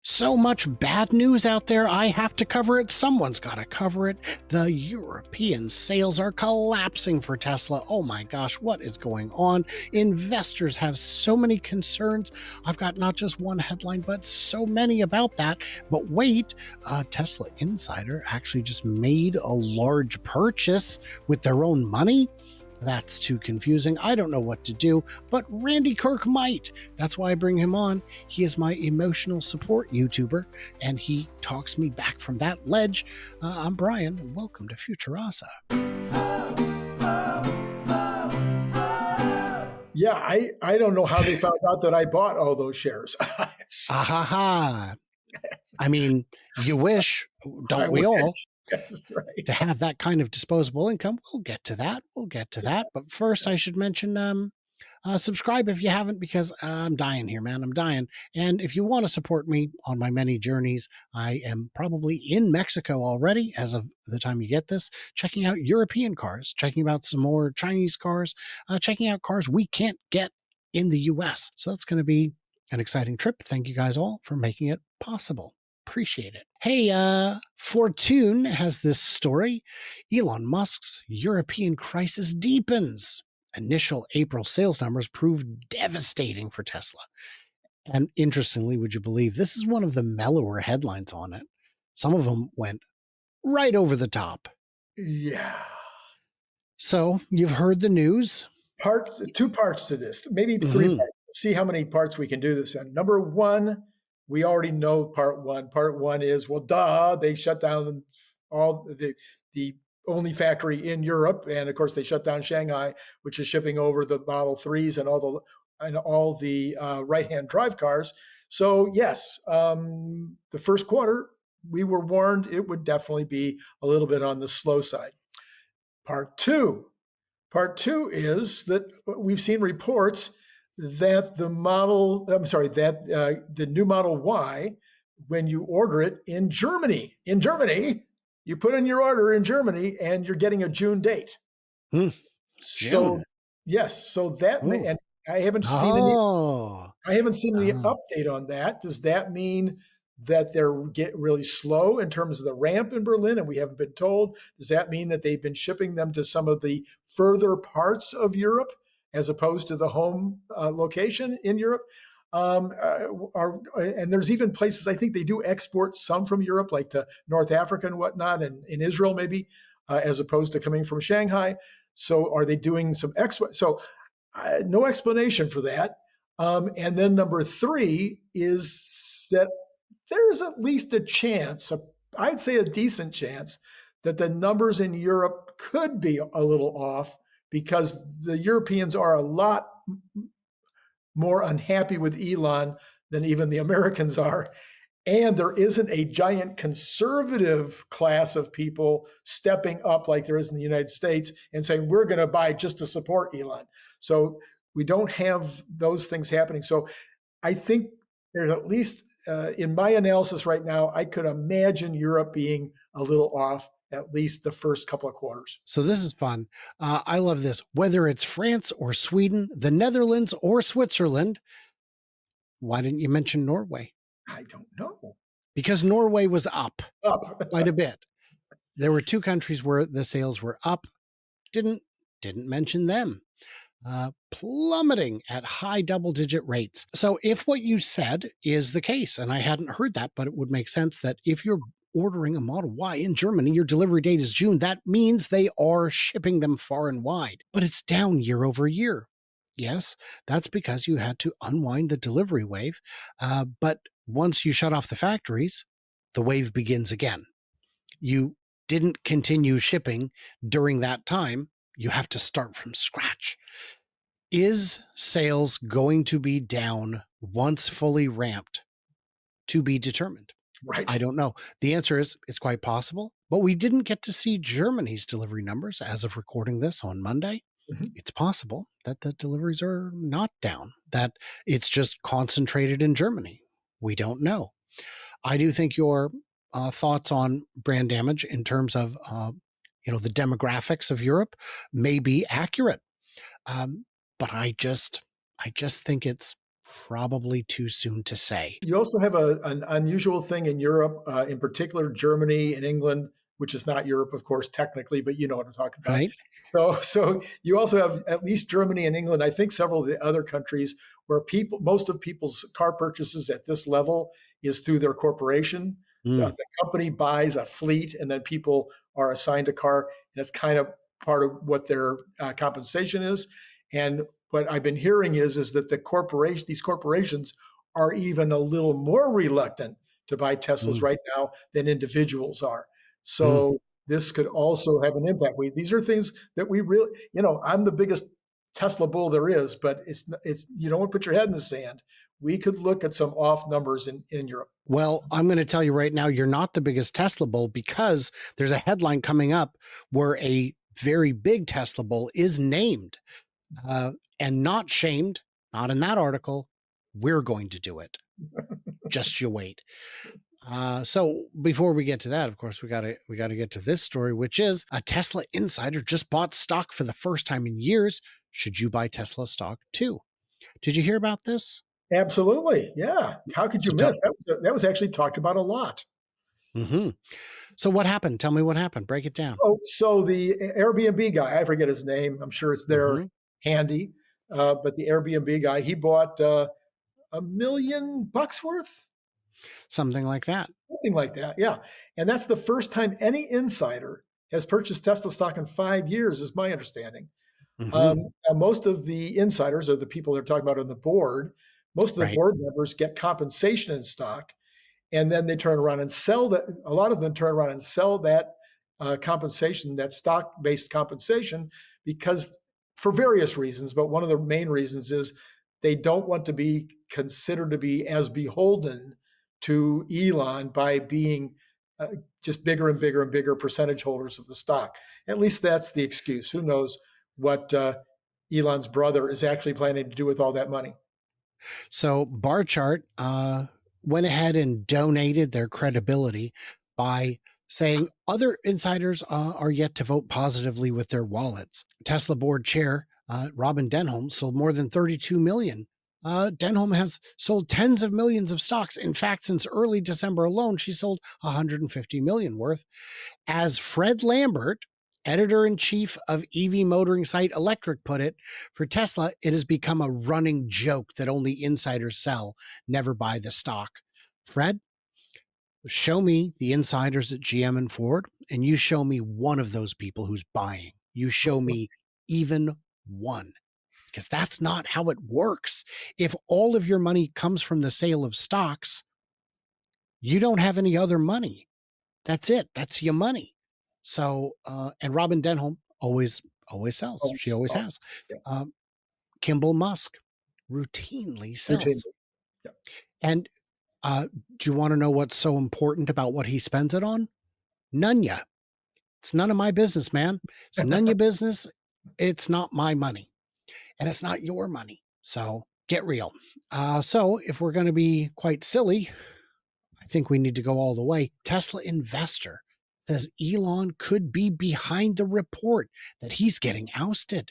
So much bad news out there, I have to cover it. Someone's got to cover it. The European sales are collapsing for Tesla. Oh my gosh, what is going on? Investors have so many concerns. I've got not just one headline, but so many about that. But wait, Tesla Insider actually just made a large purchase with their own money. That's too confusing. I don't know what to do, but Randy Kirk might. That's why I bring him on. He is my emotional support YouTuber, and he talks me back from that ledge. I'm Brian. Welcome to Futurasa. Yeah, I don't know how they found out that I bought all those shares. Ahaha. I mean, you wish, don't we all? That's right. To have that kind of disposable income. We'll get to that. But first, I should mention subscribe if you haven't, because I'm dying here, man. I'm dying. And if you want to support me on my many journeys, I am probably in Mexico already as of the time you get this, checking out European cars, checking out some more Chinese cars, checking out cars we can't get in the US. So that's going to be an exciting trip. Thank you guys all for making it possible. Appreciate it. Hey, Fortune has this story. Elon Musk's European crisis deepens. Initial April sales numbers proved devastating for Tesla. And interestingly, would you believe, this is one of the mellower headlines on it. Some of them went right over the top. Yeah. So you've heard the news. Two parts to this, maybe three parts. See how many parts we can do this in. Number one, we already know part one. Part one is, well, duh, they shut down all the only factory in Europe, and of course they shut down Shanghai, which is shipping over the Model 3s and all the right-hand drive cars. So yes, the first quarter we were warned it would definitely be a little bit on the slow side. Part two is that we've seen reports that the new Model Y, when you order it in Germany, you put in your order in Germany and you're getting a June date. June. So yes, so that may, and I haven't seen any update on that. Does that mean that they're really slow in terms of the ramp in Berlin and we haven't been told? Does that mean that they've been shipping them to some of the further parts of Europe as opposed to the home location in Europe? And there's even places, I think they do export some from Europe, like to North Africa and whatnot, and in Israel maybe, as opposed to coming from Shanghai. So are they doing some export? So no explanation for that. And then number three is that there's at least a chance, I'd say a decent chance, that the numbers in Europe could be a little off because the Europeans are a lot more unhappy with Elon than even the Americans are. And there isn't a giant conservative class of people stepping up like there is in the United States and saying, we're going to buy just to support Elon. So we don't have those things happening. So I think there's at least, in my analysis right now, I could imagine Europe being a little off at least the first couple of quarters. So this is fun. I love this. Whether it's France or Sweden, the Netherlands or Switzerland, why didn't you mention Norway? I don't know. Because Norway was up quite a bit. There were two countries where the sales were up. Didn't mention them. Plummeting at high double-digit rates. So if what you said is the case, and I hadn't heard that, but it would make sense that if you're ordering a Model Y in Germany, your delivery date is June, that means they are shipping them far and wide. But it's down year over year. Yes, that's because you had to unwind the delivery wave. But once you shut off the factories, the wave begins again. You didn't continue shipping during that time. You have to start from scratch. Is sales going to be down once fully ramped? To be determined. Right. I don't know. The answer is it's quite possible, but we didn't get to see Germany's delivery numbers as of recording this on Monday. Mm-hmm. It's possible that the deliveries are not down, that it's just concentrated in Germany. We don't know. I do think your thoughts on brand damage in terms of the demographics of Europe may be accurate. But I just think it's probably too soon to say. You also have an unusual thing in Europe, in particular Germany and England, which is not Europe, of course, technically, but you know what I'm talking about. Right? So you also have at least Germany and England. I think several of the other countries where most of people's car purchases at this level is through their corporation. Mm, The company buys a fleet, and then people are assigned a car, and it's kind of part of what their compensation is. And what I've been hearing is that these corporations are even a little more reluctant to buy Teslas mm, right now than individuals are. mm. So this could also have an impact. These are things that we really, I'm the biggest Tesla bull there is, but it's you don't want to put your head in the sand. We could look at some off numbers in Europe. Well, I'm going to tell you right now, you're not the biggest Tesla bull because there's a headline coming up where a very big Tesla bull is named uh, and not shamed. Not in that article. We're going to do it. Just you wait. So before we get to that, of course, we gotta get to this story, which is a Tesla insider just bought stock for the first time in years. Should you buy Tesla stock too? Did you hear about this? Absolutely, yeah. How could you So miss? tell. That was actually talked about a lot. Hmm. So what happened? Tell me what happened. Break it down. Oh, so the Airbnb guy, I forget his name. I'm sure it's there Hmm. handy. But the Airbnb guy, he bought $1 million worth, Something like that. something like that. Yeah, and that's the first time any insider has purchased Tesla stock in 5 years, is my understanding. Hmm. Now most of the insiders, or the people they're talking about on the board, most of the Right. board members get compensation in stock, and then they turn around and sell that. A lot of them turn around and sell that compensation, that stock-based compensation, because for various reasons. But one of the main reasons is they don't want to be considered to be as beholden to Elon by being uh, just bigger and bigger and bigger percentage holders of the stock. At least that's the excuse. Who knows what Elon's brother is actually planning to do with all that money? So Bar Chart went ahead and donated their credibility by saying other insiders are yet to vote positively with their wallets. Tesla board chair Robin Denholm sold more than 32 million. Denholm has sold tens of millions of stocks. In fact, since early December alone, she sold 150 million worth. As Fred Lambert, editor in chief of EV motoring site Electric, put it, for Tesla, it has become a running joke that only insiders sell, never buy the stock. Fred, show me the insiders at GM and Ford, and you show me one of those people who's buying. You show me even one, because that's not how it works. If all of your money comes from the sale of stocks, you don't have any other money. That's it. That's your money. So, and Robin Denholm always sells. She Always, always always. has. Yeah, Um, Kimball Musk routinely sells. routinely. Yeah. And do you want to know what's so important about what he spends it on? None ya. It's none of my business, man. It's none of your business. It's not my money, and it's not your money. So get real. So if we're going to be quite silly, I think we need to go all the way. Tesla investor says Elon could be behind the report that he's getting ousted.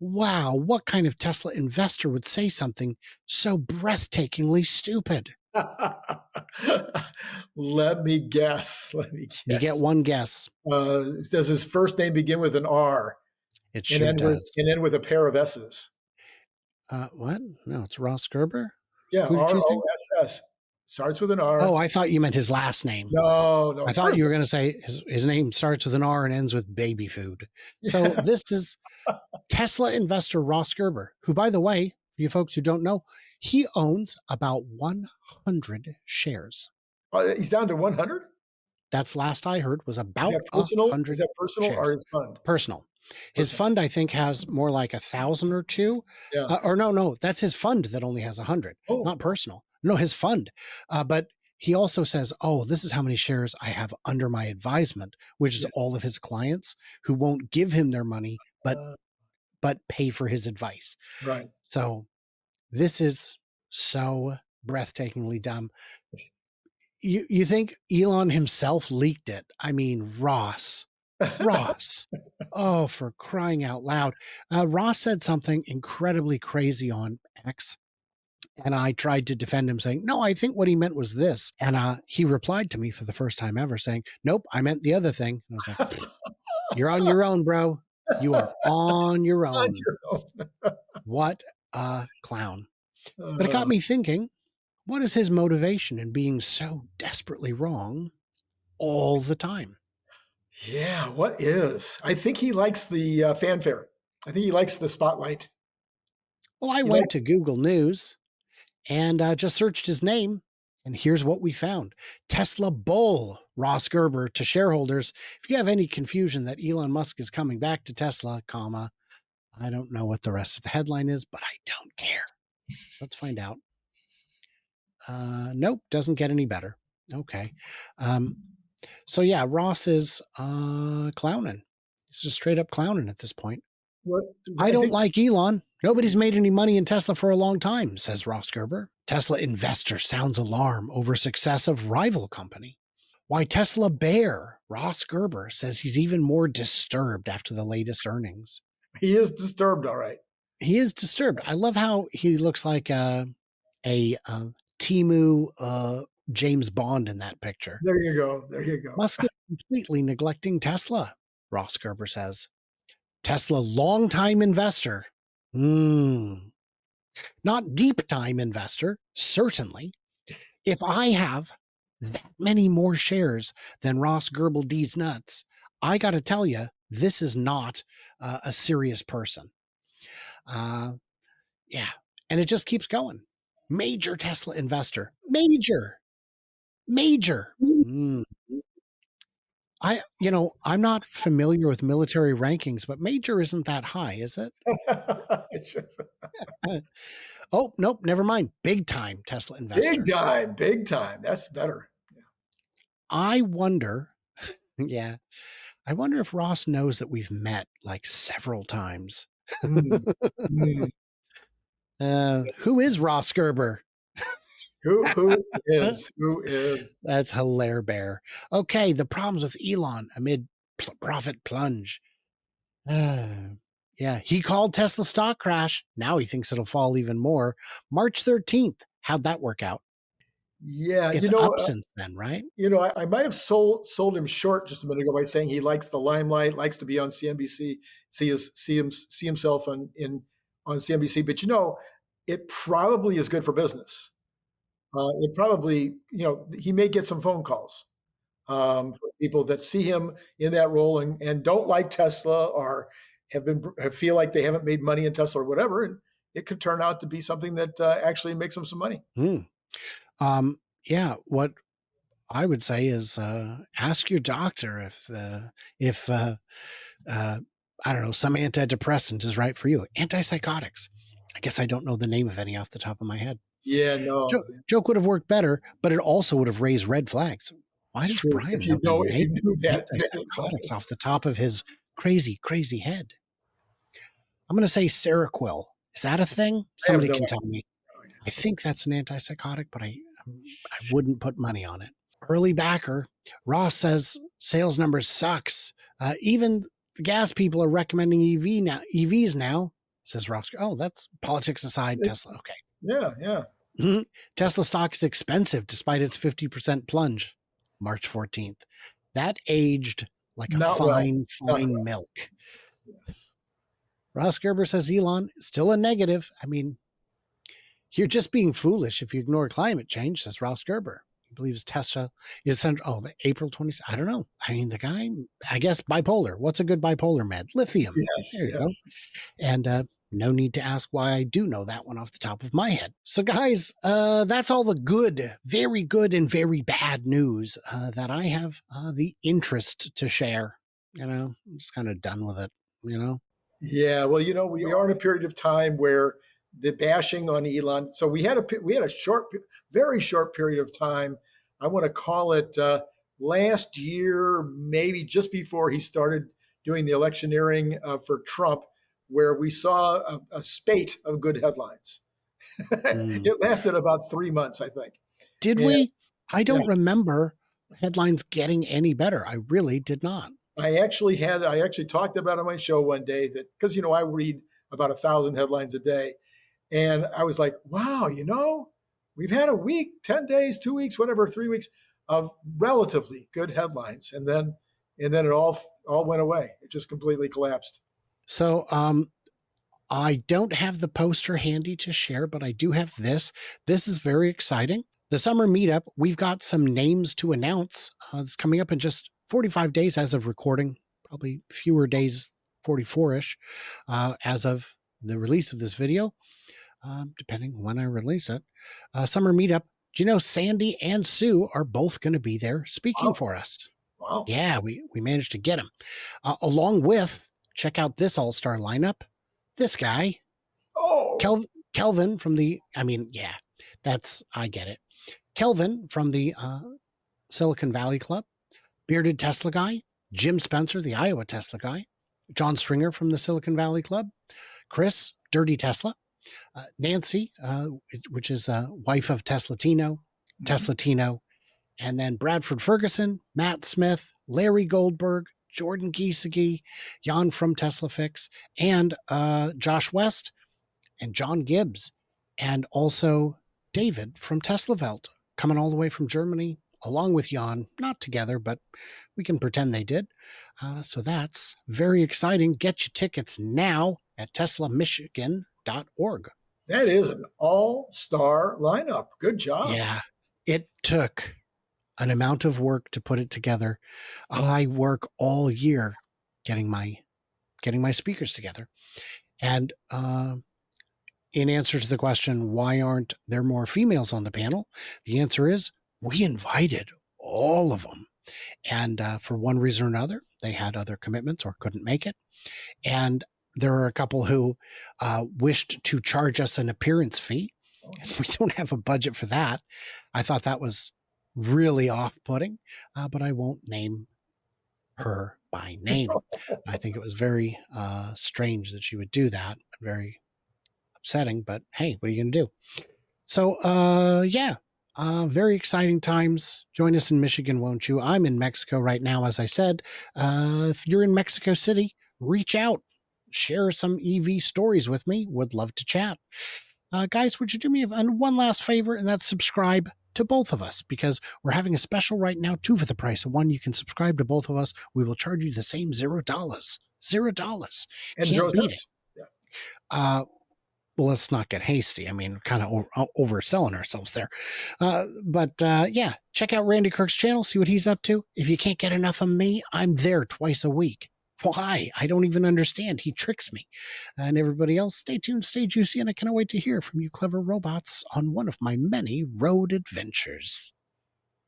Wow, what kind of Tesla investor would say something so breathtakingly stupid? Let me guess. Let me You get guess. one guess. Does his first name begin with an R It and sure does. end with a pair of S's? What? No, it's Ross Gerber. Yeah, Who did R you O think? S S. Starts with an Oh, R. I thought you meant his last name. No, no, I his thought first you were going to say his name starts with an R and ends with baby food. So name. this is Tesla investor Ross Gerber, who, by the way, for you folks who don't know, he owns about 100 shares. He's down to 100. That's last I heard was Is about that a personal? Is hundred that personal shares. or his fund? Personal. His Personal. fund, I think, has more like 1,000 or two. Yeah. Or no, that's his fund that only has 100, Oh, not personal. No, his fund. But he also says, oh, this is how many shares I have under my advisement, which is yes. all of his clients who won't give him their money, Uh, but pay for his advice. right. So this is so breathtakingly dumb. You think Elon himself leaked it? I mean, Ross. Oh, for crying out loud. Ross said something incredibly crazy on X. And I tried to defend him saying, no, I think what he meant was this. And he replied to me for the first time ever saying, nope, I meant the other thing. And I was like, you're on your own, bro. You are on your On own. your own. What a clown. But it got Uh, me thinking, what is his motivation in being so desperately wrong all the time? yeah, what is? I think he likes the fanfare. I think he likes the spotlight. Well, I He went likes. to Google News and just searched his name. And here's what we found. Tesla bull Ross Gerber to shareholders. If you have any confusion that Elon Musk is coming back to Tesla, comma, I don't know what the rest of the headline is, but I don't care. Let's find out. Nope, doesn't get any better. Okay. So yeah, Ross is clowning. He's just straight up clowning at this point. What I I don't think. like Elon. Nobody's made any money in Tesla for a long time, says Ross Gerber. Tesla investor sounds alarm over success of rival company. Why Tesla bear? Ross Gerber says he's even more disturbed after the latest earnings. He is disturbed, all right. He is disturbed. I love how he looks like a Timu James Bond in that picture. There you go. There you go. Musk is completely neglecting Tesla, Ross Gerber says. Tesla longtime investor. Not deep time investor, certainly. If I have that many more shares than Ross Gerber D's nuts, I got to tell you, this is not a serious person. Yeah. And it just keeps going. Major Tesla investor. Major. Mm. I'm not familiar with military rankings, but major isn't that high, is it? Oh, nope, never mind. Big time Tesla Big investor. time, big time. That's better. I wonder, yeah, I wonder if Ross knows that we've met like several times. Mm, mm. Who is Ross Gerber? Who is? That's hilarious, Bear. Okay, the problems with Elon amid profit plunge. Yeah, he called Tesla stock crash. Now he thinks it'll fall even more. March 13th. How'd that work out? Yeah, It's up since then, right? I might have sold him short just a minute ago by saying he likes the limelight, likes to be on CNBC, see himself on CNBC. But it probably is good for business. It probably, he may get some phone calls for people that see him in that role and don't like Tesla or feel like they haven't made money in Tesla or whatever, and it could turn out to be something that actually makes them some money. Hmm. Yeah, what I would say is ask your doctor if I don't know, some antidepressant is right for you. Antipsychotics. I guess I don't know the name of any off the top of my head. Yeah, no, Joke would have worked better, but it also would have raised red flags. Why it's does true. Brian If know the if name you knew of that, antipsychotics off the top of his crazy, crazy head? I'm going to say Seroquel. Is that a thing? I have Somebody no can idea. tell me. I think that's an antipsychotic, but I wouldn't put money on it. Early backer. Ross says sales numbers sucks. Even the gas people are recommending EVs now, says Ross. Oh, that's politics aside. Tesla. Okay. Yeah, yeah. Mhm. Tesla stock is expensive despite its 50% plunge. March 14th. That aged like a Not well. fine, Not fine well. milk. Yes. Ross Gerber says Elon is still a negative. I mean, you're just being foolish if you ignore climate change, says Ross Gerber. He believes Tesla is the April 20th. I don't know. I mean, the guy, I guess bipolar. What's a good bipolar med? Lithium. Yes, There you go. yes. And no need to ask why I do know that one off the top of my head. So, guys, that's all the good, very good, and very bad news that I have the interest to share. I'm just kind of done with it. Yeah, well, we are in a period of time where the bashing on Elon. So we had a very short period of time. I want to call it last year, maybe just before he started doing the electioneering for Trump, where we saw a spate of good headlines. Mm. It lasted about 3 months, I think. Did And we? I yeah, don't remember headlines getting any better. I really did not. I actually talked about it on my show one day that because I read about 1,000 headlines a day. And I was like, wow, we've had a week, 10 days, 2 weeks, whatever, 3 weeks of relatively good headlines. And then it all went away. It just completely collapsed. So I don't have the poster handy to share, but I do have this. This is very exciting. The summer meetup, we've got some names to announce. It's coming up in just 45 days as of recording, probably fewer days, 44-ish, as of the release of this video, depending when I release it. Summer meetup. Do you know Sandy and Sue are both going to be there speaking Wow. for us? Wow. Yeah, we managed to get them. Along with, check out this all-star lineup. This guy, Oh, Kelvin from the, I get it. Kelvin from the Silicon Valley Club, Bearded Tesla Guy, Jim Spencer, the Iowa Tesla Guy, John Stringer from the Silicon Valley Club, Chris, Dirty Tesla, Nancy, which is wife of Teslatino, Teslatino, and then Bradford Ferguson, Matt Smith, Larry Goldberg, Jordan Giesecke, Jan from TeslaFix, and Josh West and John Gibbs, and also David from TeslaVelt, coming all the way from Germany, along with Jan, not together, but we can pretend they did. So that's very exciting. Get your tickets now at teslamichigan.org. that is an all-star lineup. Good job. Yeah, it took an amount of work to put it together. I work all year getting my speakers together, and in answer to the question, why aren't there more females on the panel? The answer is we invited all of them. And for one reason or another, they had other commitments or couldn't make it. And there are a couple who wished to charge us an appearance fee. And we don't have a budget for that. I thought that was really off-putting, but I won't name her by name. I think it was very strange that she would do that. Very upsetting, but hey, what are you going to do? So, very exciting times. Join us in Michigan, won't you? I'm in Mexico right now, as I said. If you're in Mexico City, reach out, share some EV stories with me. Would love to chat. Guys, would you do me one last favor, and that's subscribe to both of us, because we're having a special right now, 2 for the price of 1. You can subscribe to both of us. We will charge you the same $0. $0. And Can't beat it. Joseph's. Yeah. Well, let's not get hasty. I mean, kind of overselling ourselves there. But check out Randy Kirk's channel, see what he's up to. If you can't get enough of me, I'm there twice a week. Why? I don't even understand. He tricks me. And everybody else, stay tuned, stay juicy, and I cannot wait to hear from you clever robots on one of my many road adventures.